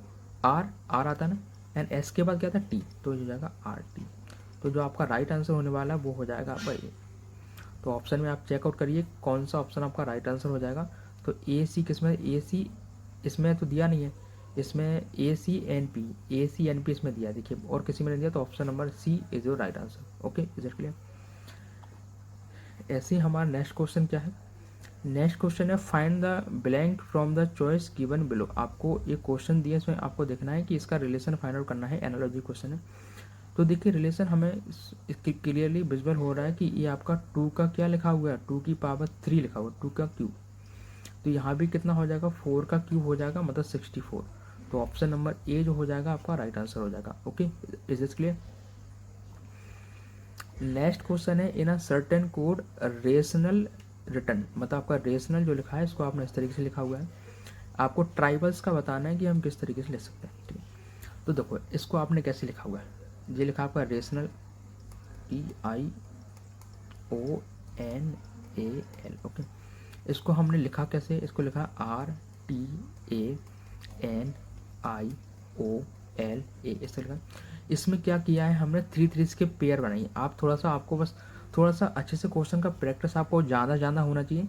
आर, आर आता है ना, एंड एस के बाद क्या आता है टी, तो हो जाएगा आर टी। तो जो आपका राइट आंसर होने वाला है वो हो जाएगा आपका ए। तो ऑप्शन में आप चेकआउट करिए कौन सा ऑप्शन आपका राइट आंसर हो जाएगा। तो ए सी किसमें, ए सी इसमें तो दिया नहीं है, इसमें ए सी एन पी इसमें दिया, देखिए और किसी में नहीं दिया, तो option number C is your right answer. Okay, is it clear. ऐसे ही हमारा नेक्स्ट क्वेश्चन क्या है, नेक्स्ट क्वेश्चन है find the blank from the choice given below. आपको एक क्वेश्चन दिया, इसमें आपको देखना है कि इसका रिलेशन फाइंड आउट करना है, एनालॉजी क्वेश्चन है। तो देखिए रिलेशन हमें क्लियरली विजुअल हो रहा है कि ये आपका 2 का क्या लिखा हुआ है, 2 की पावर 3 लिखा हुआ है, 2 का क्यूब, तो यहाँ भी कितना हो जाएगा, 4 का क्यूब हो जाएगा, मतलब 64। तो ऑप्शन नंबर ए जो हो जाएगा आपका राइट आंसर हो जाएगा। Okay, is this clear. Next question है in a certain code rational return, मतलब आपका रेशनल जो लिखा है इसको आपने इस तरीके से लिखा हुआ है, आपको ट्राइबल्स का बताना है कि हम किस तरीके से लिख सकते हैं। ठीक है, तो देखो इसको आपने कैसे लिखा हुआ है, ये लिखा आपका रेशनल TIONAL। ओके, इसको हमने लिखा कैसे, इसको लिखा RTANIOLA, इस तरह का। इसमें क्या किया है हमने, 3 3 के पेयर बनाई। आप थोड़ा सा, आपको बस थोड़ा सा अच्छे से क्वेश्चन का प्रैक्टिस आपको ज़्यादा होना चाहिए,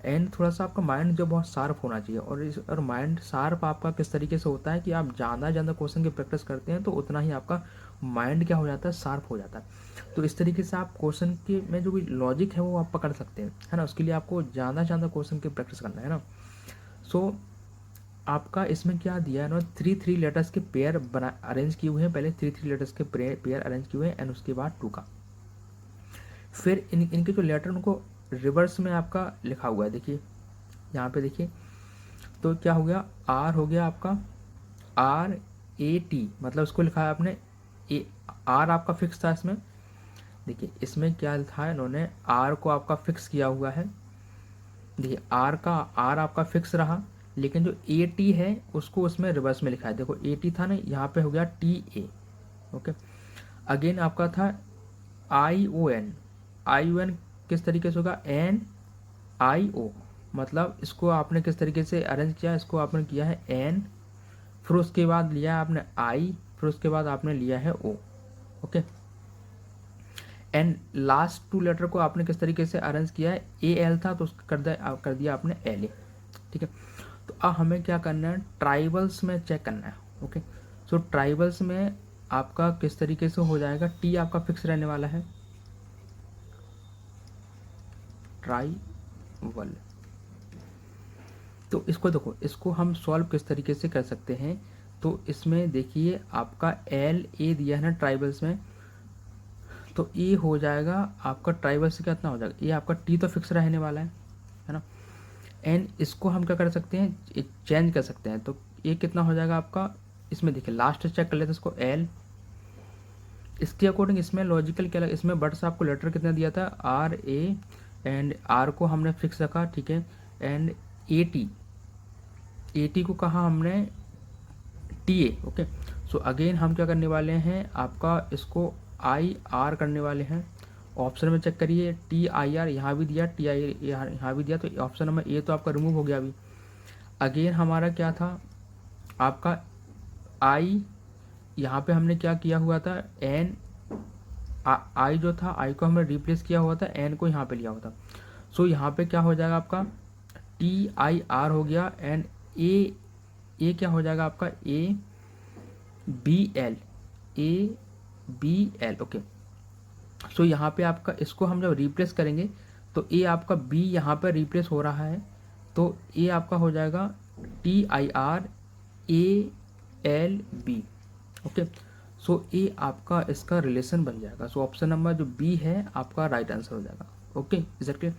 एंड थोड़ा सा आपका माइंड जो बहुत शार्प होना चाहिए। और माइंड शार्प आपका किस तरीके से होता है कि आप ज़्यादा क्वेश्चन की प्रैक्टिस करते हैं तो उतना ही आपका माइंड क्या हो जाता है, शार्प हो जाता है। तो इस तरीके से आप क्वेश्चन के में जो भी लॉजिक है वो आप पकड़ सकते हैं, है ना। उसके लिए आपको ज़्यादा क्वेश्चन की प्रैक्टिस करना है ना। सो आपका इसमें क्या दिया है ना, 3 3 लेटर्स के पेयर बना अरेंज किए हुए हैं। पहले 3 3 लेटर्स के पेयर अरेंज किए हुए हैं, एंड उसके बाद 2 का। फिर इनके जो लेटर उनको रिवर्स में आपका लिखा हुआ है, देखिए यहाँ पे देखिए। तो क्या हो गया, आर हो गया आपका RAT, मतलब इसको लिखा है आपने आर आपका फिक्स था इसमें। देखिए इसमें क्या था, इन्होंने आर को आपका फिक्स किया हुआ है। देखिए आर आपका फिक्स रहा, लेकिन जो AT है उसको उसमें रिवर्स में लिखा है। देखो AT था ना, यहाँ पे हो गया TA। ओके, अगेन आपका था ION किस तरीके से होगा, NIO, मतलब इसको आपने किस तरीके से अरेंज किया, इसको आपने किया है N, फिर उसके बाद लिया है आपने I, फिर उसके बाद आपने लिया है O। Okay, and last 2 letter को आपने किस तरीके से अरेंज किया है, AL था तो उसको कर दिया आपने LA। ठीक है, तो अब हमें क्या करना है, ट्राइबल्स में चेक करना है। ओके, सो ट्राइबल्स में आपका किस तरीके से हो जाएगा, T आपका फिक्स रहने वाला है, ट्राइबल। तो इसको देखो, इसको हम सॉल्व किस तरीके से कर सकते हैं। तो इसमें देखिए आपका LA दिया है ना ट्राइबल्स में, तो ये हो जाएगा आपका ट्राइबल से कितना हो जाएगा, ये आपका T तो फिक्स रहने वाला है ना। एंड इसको हम क्या कर सकते हैं, चेंज कर सकते हैं। तो ये कितना हो जाएगा आपका, इसमें देखिए लास्ट चेक कर लेते हैं इसको L। इसके अकॉर्डिंग इसमें लॉजिकल क्या लगा, इसमें बट से आपको लेटर कितना दिया था, RA, एंड R को हमने फिक्स रखा, ठीक है। एंड AT को कहा हमने TA। ओके, सो अगेन हम क्या करने वाले हैं, आपका इसको IR करने वाले हैं। ऑप्शन में चेक करिए, TIR यहाँ भी दिया, TIR यहाँ भी दिया, तो ऑप्शन नंबर A तो आपका रिमूव हो गया अभी। अगेन हमारा क्या था, आपका I, यहाँ पे हमने क्या किया हुआ था, N, I जो था, I को हमने रिप्लेस किया हुआ था, N को यहाँ पे लिया हुआ था। सो यहाँ पे क्या हो जाएगा आपका TIR हो गया, एंड A क्या हो जाएगा आपका ABL। ओके, सो यहाँ पे आपका इसको हम जब रिप्लेस करेंगे तो A आपका B यहाँ पर रिप्लेस हो रहा है, तो A आपका हो जाएगा TIRALB। ओके, सो A आपका इसका रिलेशन बन जाएगा। सो ऑप्शन नंबर जो B है आपका राइट आंसर हो जाएगा। Okay, exactly.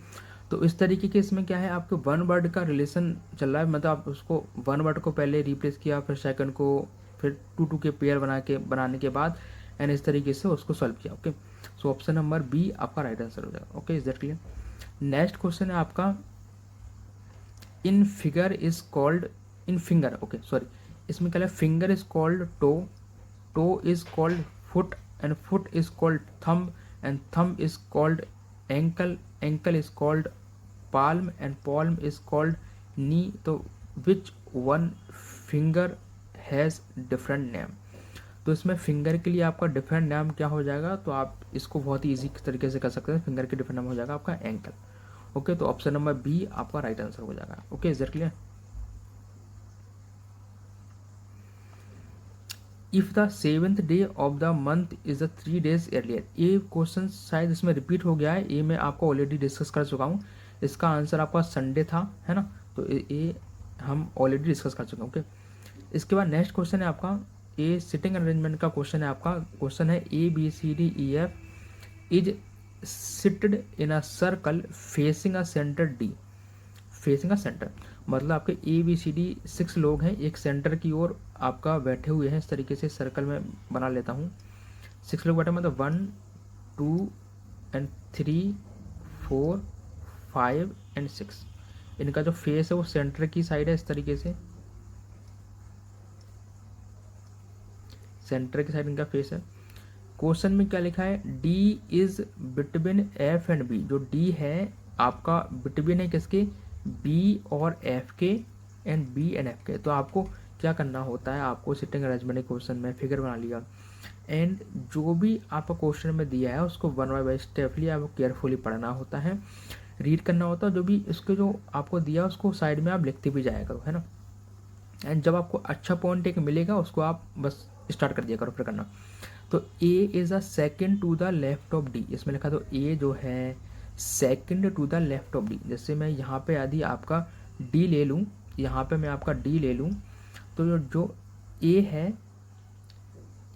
तो इस तरीके के इसमें क्या है, आपके वन वर्ड का रिलेशन चल रहा है, मतलब आप उसको वन वर्ड को पहले रिप्लेस किया, फिर सेकंड को, फिर 2 2 के पेयर बनाने के बाद एंड इस तरीके से उसको सॉल्व किया। Okay, so option number B आपका राइट आंसर हो जाएगा। Okay, is that clear. Next question है आपका, in figure is called, in finger, okay sorry, इसमें क्या है, finger is called toe, toe is called foot, and foot is called thumb, and thumb is called ankle, ankle is called palm, and palm is called knee. तो which one finger has different name. तो इसमें finger के लिए आपका different नाम क्या हो जाएगा, तो आप इसको बहुत ही ईजी तरीके से कर सकते हैं। फिंगर के डिफरेंट नाम हो जाएगा आपका एंकल। ओके, तो ऑप्शन नंबर B आपका राइट आंसर हो जाएगा। Okay, is that clear. If the 7th day of the month is the 3 days earlier, ये क्वेश्चन शायद इसमें रिपीट हो गया है, ये मैं आपको ऑलरेडी डिस्कस कर चुका हूँ। इसका आंसर आपका संडे था, है ना, तो ये हम ऑलरेडी डिस्कस कर चुके हैं। ओके, इसके बाद नेक्स्ट क्वेश्चन है आपका, ये सिटिंग अरेंजमेंट का क्वेश्चन है आपका। क्वेश्चन है ABCDEF is seated in a circle facing a centre D, facing a centre, मतलब आपके ABCD 6 लोग हैं, एक सेंटर की ओर आपका बैठे हुए हैं। इस तरीके से सर्कल में बना लेता हूँ, 6 लोग बैठे, मतलब 1 2 एंड 3 4 5 एंड 6। इनका जो फेस है वो सेंटर की साइड है, इस तरीके से सेंटर की साइड इनका फेस है। क्वेश्चन में क्या लिखा है, D is between F and B, जो D है आपका बिटवीन है किसके, बी और एफ के एंड बी एंड एफ के। तो आपको क्या करना होता है, आपको सिटिंग अरेंजमेंट क्वेश्चन में फिगर बना लिया एंड जो भी आपका क्वेश्चन में दिया है उसको वन बाय वन स्टेपली आपको केयरफुली पढ़ना होता है, रीड करना होता है, जो भी इसके जो आपको दिया उसको साइड में आप लिखते भी जाया करो, है ना। एंड जब आपको अच्छा पॉइंट एक मिलेगा उसको आप बस स्टार्ट कर दिया करो फिर करना। तो A is a second to the left of D, इसमें लिखा तो ए जो है second to the left of D. जैसे मैं यहाँ पे यदि आपका डी ले लूँ, यहाँ पे मैं आपका डी ले लूँ, तो जो ए है,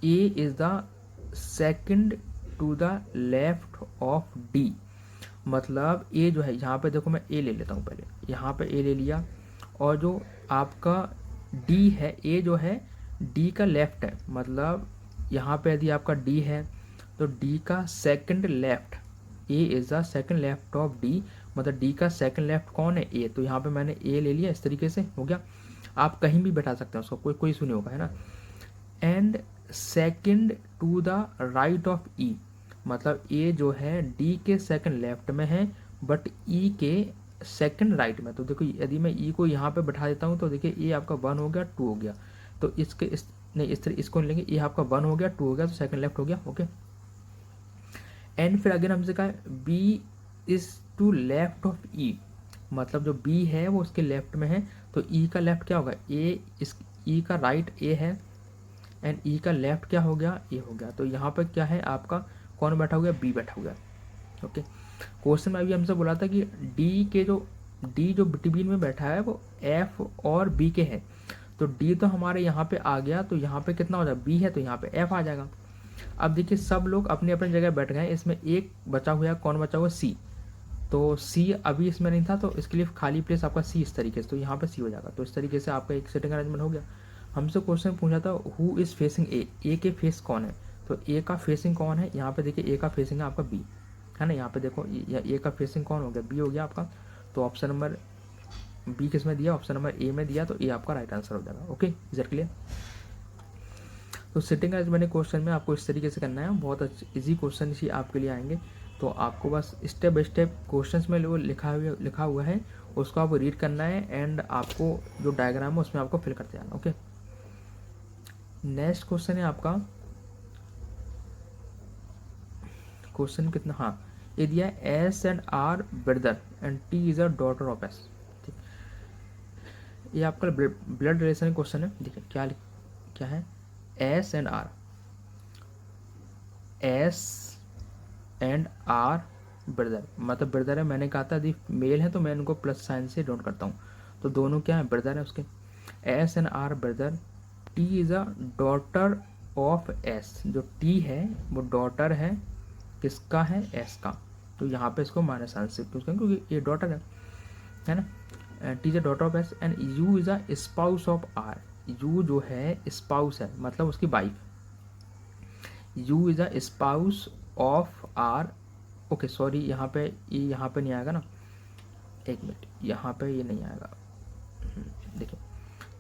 A is the second to the left of D. मतलब ए जो है, यहाँ पे देखो मैं ए ले लेता हूँ पहले, यहाँ पे ए ले लिया, और जो आपका डी है, ए जो है डी का लेफ्ट है, मतलब यहाँ पे यदि आपका डी है तो डी का second left, A is the second left of D, मतलब डी का सेकंड लेफ्ट कौन है, ए। तो यहाँ पे मैंने ए ले लिया, इस तरीके से हो गया। आप कहीं भी बैठा सकते हैं उसको, कोई इशू नहीं होगा, है ना। And second to the right of E, मतलब ए जो है डी के सेकंड लेफ्ट में है बट ई के सेकंड राइट में। तो देखो यदि मैं ई को यहाँ पे बैठा देता हूँ तो देखिए ए आपका 1 हो गया, 2 हो गया, तो इसके नहीं इस तरह इसको लेंगे, ए आपका 1 हो गया, 2 हो गया, तो सेकंड लेफ्ट हो गया, ओके। एंड फिर अगेन हमसे कहा B is to left of E, मतलब जो बी है वो उसके लेफ्ट में है, तो ई का लेफ्ट क्या होगा, ए, इस ई का राइट ए है एंड ई का लेफ्ट क्या हो गया, ए हो गया। तो यहाँ पर क्या है आपका कौन बैठा हुआ, बी बैठा हुआ, ओके। क्वेश्चन में अभी हमसे बोला था कि डी जो बिटवीन में बैठा है वो एफ और बी के है, तो डी तो हमारे यहाँ पे आ गया, तो यहाँ पे कितना हो जाएगा, बी है तो यहाँ पे एफ आ जाएगा। अब देखिए सब लोग अपनी अपनी जगह बैठ गए, इसमें एक बचा हुआ है, कौन बचा हुआ, सी। तो सी अभी इसमें नहीं था, तो इसके लिए खाली प्लेस आपका सी इस तरीके से, तो यहाँ पे सी हो जाएगा। तो इस तरीके से आपका एक सेटिंग अरेंजमेंट हो गया। हमसे क्वेश्चन पूछा था हु इज़ फेसिंग ए के फेस कौन है, तो ए का फेसिंग कौन है, यहाँ पे देखिए ए का फेसिंग है आपका बी, है ना। यहाँ पे देखो ए का फेसिंग कौन हो गया, बी हो गया आपका। तो ऑप्शन नंबर बी किस में दिया, ऑप्शन नंबर ए में दिया, तो ए आपका राइट आंसर हो जाएगा, ओके। Is it clear. तो सिटिंग अरेंजमेंट क्वेश्चन में आपको इस तरीके से करना है, बहुत अच्छे इजी क्वेश्चन इसी आपके लिए आएंगे। तो आपको बस स्टेप बाय स्टेप क्वेश्चंस में वो लिखा हुआ है उसको आपको रीड करना है एंड आपको जो डायग्राम है उसमें आपको फिल करते जाना, ओके। नेक्स्ट क्वेश्चन है आपका, क्वेश्चन कितना, हाँ ये दिया S and R brother and T is a daughter of S. ठीक, ये आपका ब्लड रिलेशन क्वेश्चन है। देखिए क्या है, S and R, S and R brother, मतलब ब्रदर है, मैंने कहा था यदि मेल है तो मैं इनको प्लस साइन से डोंट करता हूँ, तो दोनों क्या है, ब्रदर है उसके। S and R brother, T is a daughter of S, जो टी है वो डॉटर है किसका है, एस का। तो यहाँ पे इसको माइनस साइन से यूज करेंगे क्योंकि ये डॉटर है ना। T is a daughter of S and U is a spouse of R, U जो है स्पाउस है मतलब उसकी wife, U is a spouse of R, okay sorry यहाँ पे नहीं आएगा ना, एक मिनट, यहाँ पे ये नहीं आएगा। देखिए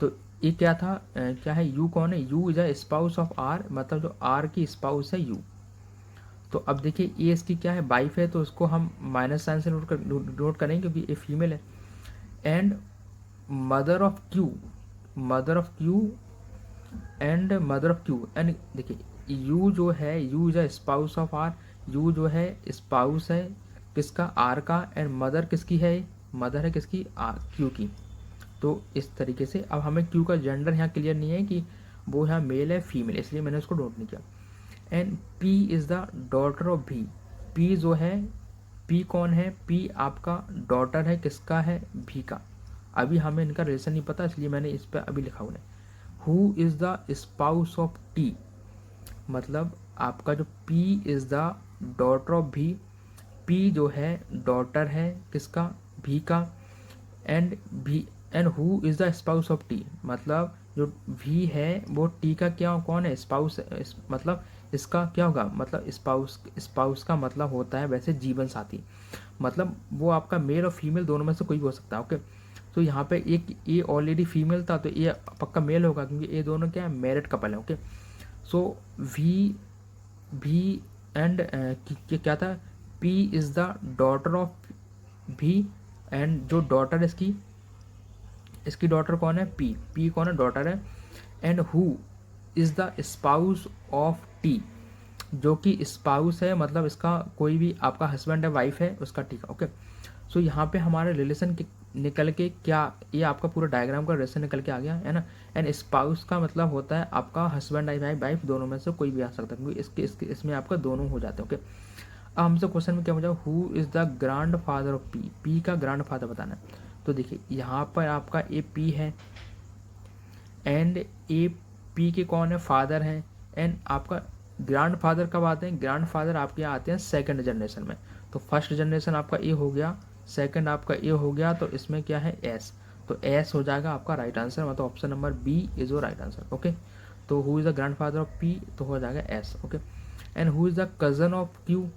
तो ये क्या था, क्या है, यू कौन है, U is a spouse of R, मतलब जो आर की स्पाउस है यू। तो अब देखिए ये इसकी क्या है, वाइफ है, तो उसको हम माइनस साइन से नोट करेंगे क्योंकि ये फीमेल है। And mother of Q, mother of Q and mother of Q, and देखिए यू जो है, U is a spouse of R, U जो है स्पाउस है किसका, आर का, एंड मदर किसकी है, मदर है किसकी, आर, क्यू की। तो इस तरीके से अब हमें क्यू का जेंडर यहाँ क्लियर नहीं है कि वो यहाँ मेल है फीमेल, इसलिए मैंने उसको नोट नहीं किया। And P is the daughter of भी, पी जो है, पी कौन है, पी आपका डॉटर है किसका है, भी का। अभी हमें इनका रिलेशन नहीं पता इसलिए मैंने इस पर अभी लिखा हुआ है। Who is the spouse of T, मतलब आपका जो P is the daughter of भी, पी जो है डॉटर है किसका, भी का। And who is the spouse of T, मतलब जो भी है वो टी का क्या कौन है, स्पाउस, मतलब इसका क्या होगा, मतलब स्पाउस का मतलब होता है वैसे जीवन साथी, मतलब वो आपका मेल और फीमेल दोनों में से कोई भी हो सकता है, ओके। तो यहाँ पे एक ये ऑलरेडी फीमेल था तो ये पक्का मेल होगा क्योंकि ये दोनों क्या है, मैरिड कपल है, ओके। सो भी एंड क्या था, P is the daughter of भी एंड जो डॉटर इसकी डॉटर कौन है, पी कौन है, डॉटर है। And who is the spouse of T, जो कि स्पाउस है मतलब इसका कोई भी आपका हस्बैंड है, वाइफ है उसका, ठीक है। ओके, सो यहाँ पे हमारे रिलेशन निकल के क्या, ये आपका पूरा डायग्राम का रिलेशन निकल के आ गया है ना। एंड स्पाउस का मतलब होता है आपका हस्बैंड वाइफ दोनों में से कोई भी आ सकता है, क्योंकि इसमें आपका दोनों हो जाते हैं। ओके, अब हमसे क्वेश्चन में क्या पूछा, who is the grandfather of P का ग्रैंड फादर बताना है। तो देखिए यहाँ पर आपका ए पी है एंड ए पी के कौन है, फादर है। एंड आपका ग्रैंड फादर कब आते हैं, ग्रैंड फादर आपके यहाँ आते हैं सेकंड जनरेशन में। तो फर्स्ट जनरेशन आपका ए हो गया, सेकंड आपका ए हो गया, तो इसमें क्या है एस, तो एस हो जाएगा आपका राइट आंसर, मतलब option number B is your right answer. Okay, तो who is the grandfather of P, तो हो जाएगा S. Okay, and who is the cousin of Q,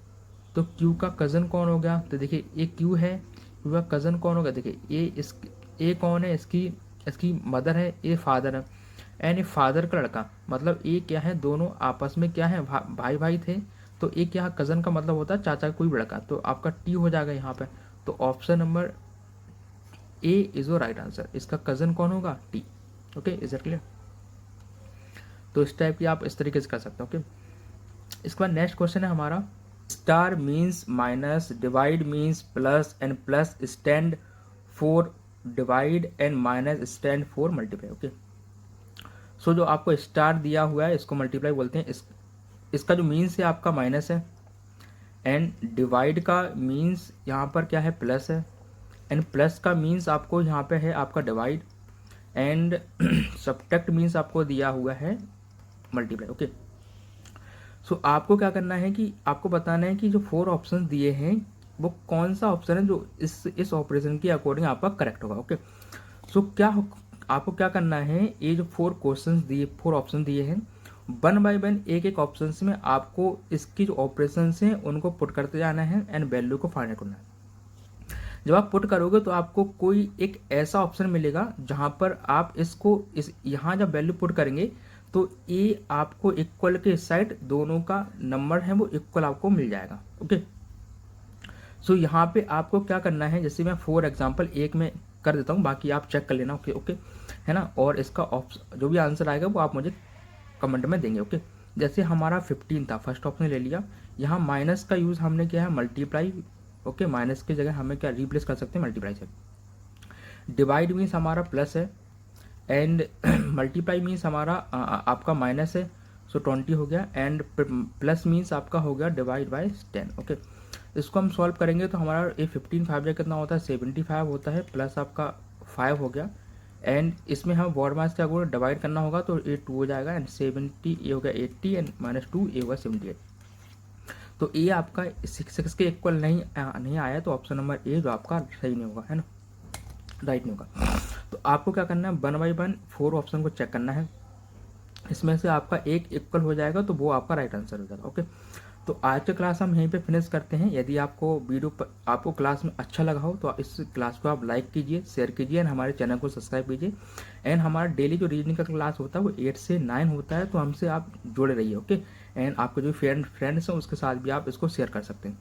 तो क्यू का कजन कौन हो गया, तो देखिए ये क्यू है, क्यू का कजन कौन होगा, देखिए ए कौन है, इसकी मदर है, ये फादर है। एंड ये फादर का लड़का, मतलब ये क्या है, दोनों आपस में क्या है, भाई भाई थे। तो एक यहाँ कजन का मतलब होता है चाचा का कोई लड़का, तो आपका टी हो जाएगा यहाँ पे। तो option number A is your right answer, इसका कजन कौन होगा, T. Okay, is it clear. तो इस टाइप की आप इस तरीके से कर सकते हो। ओके, इसके बाद नेक्स्ट क्वेश्चन है हमारा, star means minus, divide means plus, and plus stand for divide, and minus stand for multiply. Okay, so जो आपको स्टार दिया हुआ है इसको मल्टीप्लाई बोलते हैं। इसका जो मीन्स है आपका माइनस है, एंड डिवाइड का मीन्स यहाँ पर क्या है, प्लस है। एंड प्लस का मीन्स आपको यहाँ पे है आपका डिवाइड, एंड सब्ट्रैक्ट मीन्स आपको दिया हुआ है मल्टीप्लाई। ओके, सो आपको क्या करना है कि आपको बताना है कि जो 4 ऑप्शन दिए हैं वो कौन सा ऑप्शन है जो इस ऑपरेशन के अकॉर्डिंग आपका करेक्ट होगा। ओके, सो आपको क्या करना है, ये जो 4 ऑप्शन दिए हैं, वन बाय वन एक एक ऑप्शन में आपको इसकी जो ऑपरेशन हैं उनको पुट करते जाना है एंड वैल्यू को फाइंड करना है। जब आप पुट करोगे तो आपको कोई एक ऐसा ऑप्शन मिलेगा जहां पर आप यहाँ जब वैल्यू पुट करेंगे तो ये आपको इक्वल के साइड दोनों का नंबर है वो इक्वल आपको मिल जाएगा। ओके, सो यहाँ पे आपको क्या करना है, जैसे मैं फॉर एग्जांपल एक में कर देता हूँ, बाकी आप चेक कर लेना। ओके ओके, है ना। और इसका ऑप्शन जो भी आंसर आएगा वो आप मुझे कमेंट में देंगे। ओके, जैसे हमारा 15 था, फर्स्ट ऑप्शन ले लिया, यहाँ माइनस का यूज़ हमने किया है मल्टीप्लाई। ओके, माइनस की जगह हमें क्या रिप्लेस कर सकते हैं, मल्टीप्लाई से। डिवाइड मीन्स हमारा प्लस है, एंड मल्टीप्लाई मीन्स हमारा आपका माइनस है, सो 20 हो गया। एंड प्लस मीन्स आपका हो गया डिवाइड बाय 10। ओके, इसको हम सॉल्व करेंगे तो हमारा ये 15 5 जगह कितना होता है, 75 होता है, प्लस आपका 5 हो गया। एंड इसमें हम वर्ड मास क्या होगा, डिवाइड करना होगा, तो ये 2 हो जाएगा। एंड 70 ये हो गया 80, एंड -2 ये होगा 78। तो ये आपका 6 के इक्वल नहीं आया, तो ऑप्शन नंबर ए जो आपका सही नहीं होगा, है ना, राइट नहीं होगा। तो आपको क्या करना है, वन बाई वन 4 ऑप्शन को चेक करना है, इसमें से आपका एक इक्वल हो जाएगा तो वो आपका राइट आंसर हो जाएगा। ओके, तो आज का क्लास हम यहीं पे फिनिश करते हैं। यदि आपको क्लास में अच्छा लगा हो तो इस क्लास को आप लाइक कीजिए, शेयर कीजिए, एंड हमारे चैनल को सब्सक्राइब कीजिए। एंड हमारा डेली जो रीजनिंग का क्लास होता है वो 8 से 9 होता है, तो हमसे आप जुड़े रहिए। ओके, एंड आपके जो फ्रेंड्स हैं उसके साथ भी आप इसको शेयर कर सकते हैं।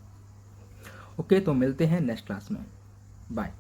ओके, तो मिलते हैं नेक्स्ट क्लास में, बाय।